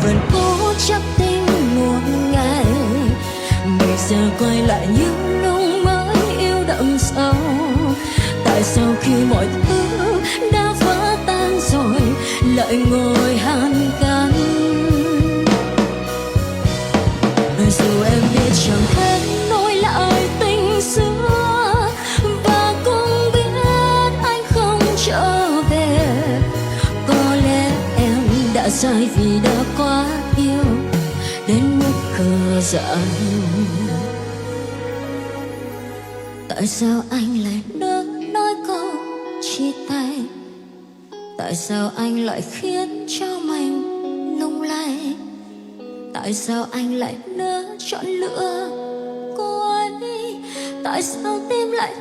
vẫn cố chấp tin một ngày bây giờ quay lại như lúc mới yêu đậm sâu. Tại sao khi mọi thứ đã vỡ tan rồi lại ngồi hàn gắn? Dù em biết chẳng thể nối lại tình xưa và cũng biết anh không trở về, có lẽ em đã sai vì đã quá yêu đến mức khờ dại. Tại sao anh lại nỡ nói câu chia tay? Tại sao anh lại khiến cho mình lung lay? Tại sao anh lại nỡ chọn lựa cô ấy? Tại sao tim lại